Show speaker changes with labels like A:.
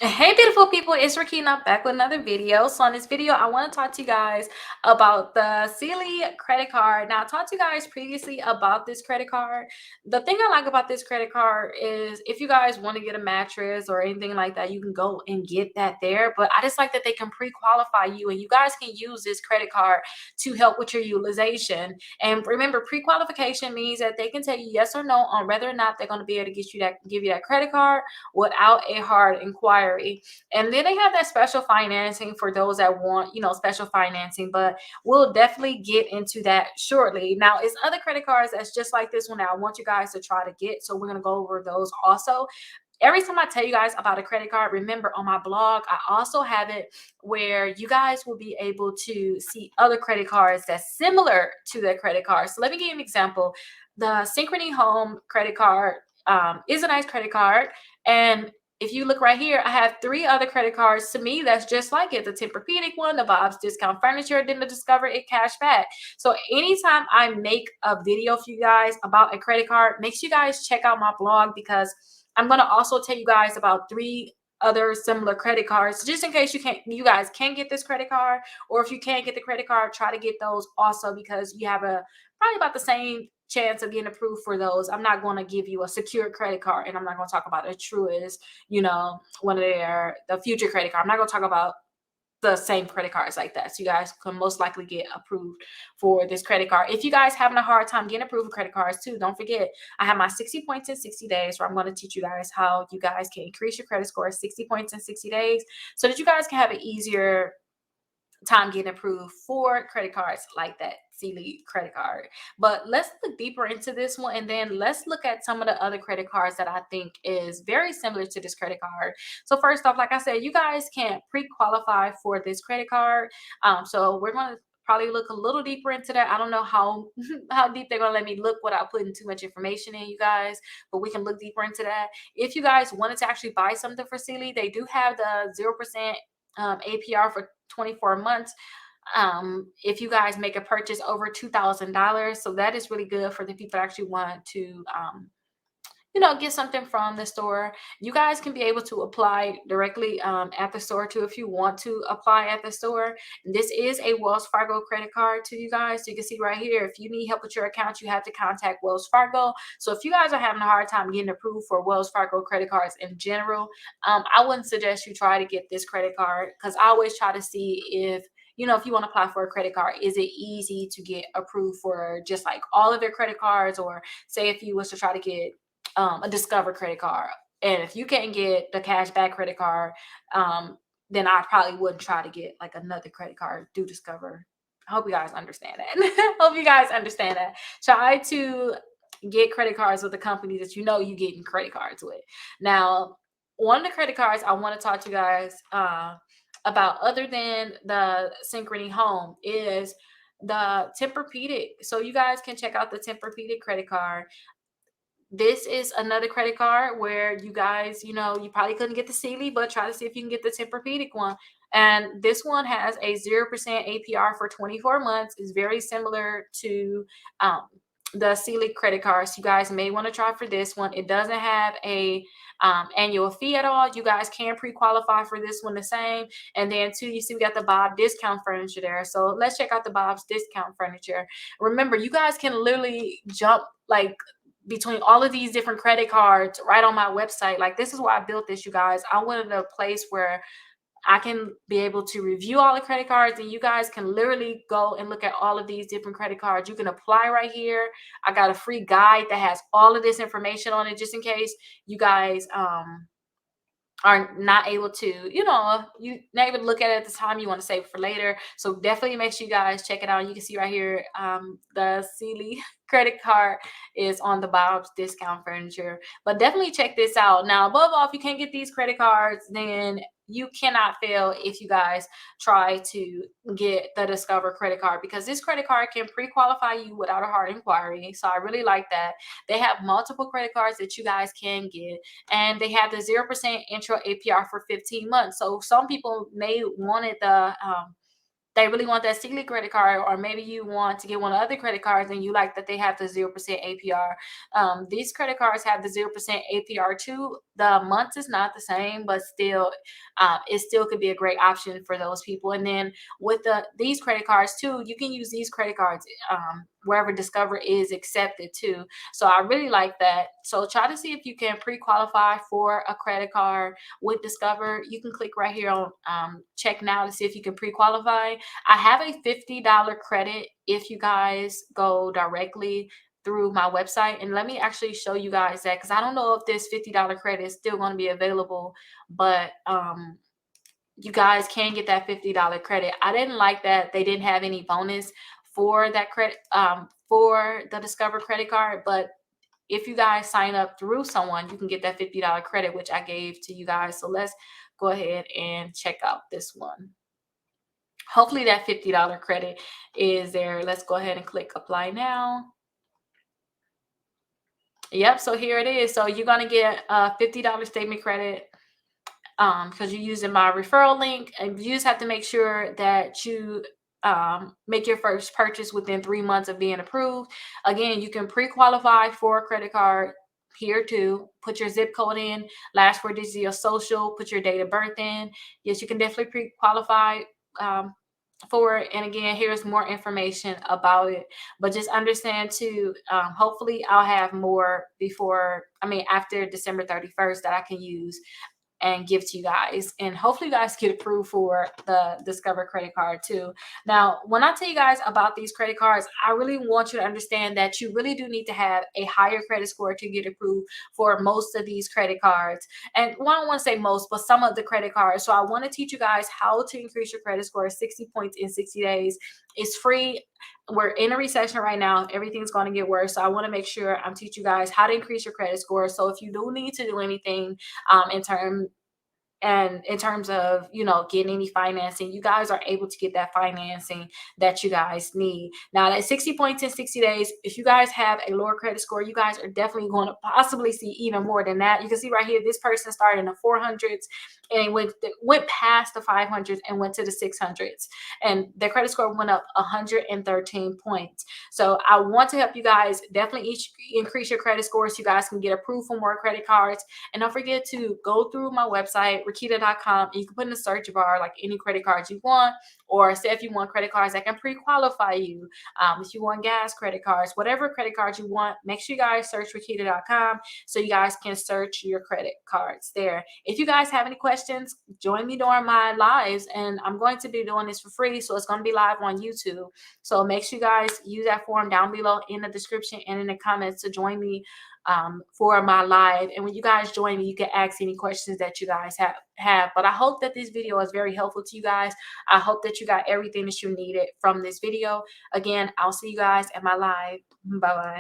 A: Hey beautiful people, it's Rickita back with another video. So in this video, I want to talk to you guys about the Sealy credit card. Now I talked to you guys previously about this credit card. The thing I like about this credit card is if you guys want to get a mattress or anything like that, you can go and get that there. But I just like that they can pre-qualify you and you guys can use this credit card to help with your utilization. And remember, pre-qualification means that they can tell you yes or no on whether or not they're going to be able to give you that credit card without a hard inquiry. And then they have that special financing for those that want, special financing, but we'll definitely get into that shortly. Now, it's other credit cards that's just like this one that I want you guys to try to get. So we're going to go over those also. Every time I tell you guys about a credit card, remember on my blog, I also have it where you guys will be able to see other credit cards that's similar to that credit card. So let me give you an example. The Synchrony Home credit card is a nice credit card. And if you look right here, I have three other credit cards to me that's just like it. The Tempur-Pedic one, the Bob's Discount Furniture, then the Discover It Cashback. So anytime I make a video for you guys about a credit card, make sure you guys check out my blog because I'm going to also tell you guys about three other similar credit cards just in case you guys can get this credit card, or if you can't get the credit card, try to get those also because you have a probably about the same chance of getting approved for those. I'm not going to give you a secure credit card, and I'm not going to talk about a Truist, one of the future credit card. I'm not going to talk about the same credit cards like that. So you guys can most likely get approved for this credit card. If you guys having a hard time getting approved for credit cards too, don't forget I have my 60 points in 60 days where I'm going to teach you guys how you guys can increase your credit score 60 points in 60 days so that you guys can have an easier time getting approved for credit cards like that Sealy credit card. But let's look deeper into this one, and then let's look at some of the other credit cards that I think is very similar to this credit card. So first off, like I said, you guys can pre-qualify for this credit card. So we're going to probably look a little deeper into that. I don't know how how deep they're going to let me look without putting too much information in, you guys, but we can look deeper into that. If you guys wanted to actually buy something for Sealy, they do have the 0% APR for 24 months if you guys make a purchase over $2,000. So that is really good for the people that actually want to get something from the store. You guys can be able to apply directly at the store too if you want to apply at the store. This is a Wells Fargo credit card to you guys. So you can see right here, if you need help with your account, you have to contact Wells Fargo. So if you guys are having a hard time getting approved for Wells Fargo credit cards in general, I wouldn't suggest you try to get this credit card because I always try to see if you want to apply for a credit card, is it easy to get approved for just like all of their credit cards? Or say if you was to try to get a Discover credit card. And if you can't get the cashback credit card, then I probably wouldn't try to get like another credit card through Discover. I hope you guys understand that. Hope you guys understand that. Try to get credit cards with the company that you're getting credit cards with. Now, one of the credit cards I want to talk to you guys about, other than the Synchrony Home, is the Tempur-Pedic. So you guys can check out the Tempur-Pedic credit card. This is another credit card where you guys, you probably couldn't get the Sealy, but try to see if you can get the Tempur-Pedic one. And this one has a 0% APR for 24 months. It's very similar to the Sealy credit cards. You guys may want to try for this one. It doesn't have a annual fee at all. You guys can pre-qualify for this one the same. And then too, you see we got the Bob Discount Furniture there. So let's check out the Bob's Discount Furniture. Remember, you guys can literally jump like between all of these different credit cards right on my website. Like, this is why I built this, you guys. I wanted a place where I can be able to review all the credit cards, and you guys can literally go and look at all of these different credit cards. You can apply right here. I got a free guide that has all of this information on it, just in case you guys are not able to, you not able to look at it at the time, you want to save it for later. So definitely make sure you guys check it out. You can see right here, the Sealy credit card is on the Bob's Discount Furniture. But definitely check this out. Now, above all, if you can't get these credit cards, then you cannot fail if you guys try to get the Discover credit card, because this credit card can pre-qualify you without a hard inquiry. So I really like that. They have multiple credit cards that you guys can get, and they have the 0% Intro APR for 15 months. So some people may wanted the they really want that Sealy credit card, or maybe you want to get one of the other credit cards and you like that they have the 0% APR. These credit cards have the 0% APR too. The months is not the same, but still, it still could be a great option for those people. And then with these credit cards too, you can use these credit cards wherever Discover is accepted too. So I really like that. So try to see if you can pre-qualify for a credit card with Discover. You can click right here on check now to see if you can pre-qualify. I have a $50 credit if you guys go directly through my website. And let me actually show you guys that, because I don't know if this $50 credit is still going to be available, but you guys can get that $50 credit. I didn't like that they didn't have any bonus for that credit for the Discover credit card, but if you guys sign up through someone, you can get that $50 credit, which I gave to you guys. So let's go ahead and check out this one. Hopefully that $50 credit is there. Let's go ahead and click apply now. Yep, so here it is. So you're going to get a $50 statement credit because you're using my referral link, and you just have to make sure that you make your first purchase within 3 months of being approved. Again, you can pre-qualify for a credit card here too. Put your zip code in, last 4 digits of your social, put your date of birth in. Yes, you can definitely pre-qualify for it. And again, here's more information about it, but just understand too, hopefully I'll have more after December 31st that I can use and give to you guys, and hopefully you guys get approved for the Discover credit card too. Now, when I tell you guys about these credit cards, I really want you to understand that you really do need to have a higher credit score to get approved for most of these credit cards. And well, I don't want to say most, but some of the credit cards. So I want to teach you guys how to increase your credit score 60 points in 60 days. It's free. We're in a recession right now. Everything's going to get worse. So I want to make sure I'm teaching you guys how to increase your credit score. So if you do need to do anything in terms of getting any financing, you guys are able to get that financing that you guys need. Now that 60 points in 60 days, if you guys have a lower credit score, you guys are definitely going to possibly see even more than that. You can see right here, this person started in the 400s and went past the 500s and went to the 600s, and their credit score went up 113 points. So I want to help you guys definitely increase your credit score so you guys can get approved for more credit cards. And don't forget to go through my website, Rickita.com, and you can put in the search bar like any credit cards you want, or say if you want credit cards that can pre-qualify you, if you want gas credit cards, whatever credit cards you want, make sure you guys search Rickita.com so you guys can search your credit cards there. If you guys have any questions, join me during my lives, and I'm going to be doing this for free, so it's going to be live on YouTube. So make sure you guys use that form down below in the description and in the comments to join me for my live. And when you guys join me, you can ask any questions that you guys have. But I hope that this video is very helpful to you guys. I hope that you got everything that you needed from this video. Again, I'll see you guys at my live. Bye bye.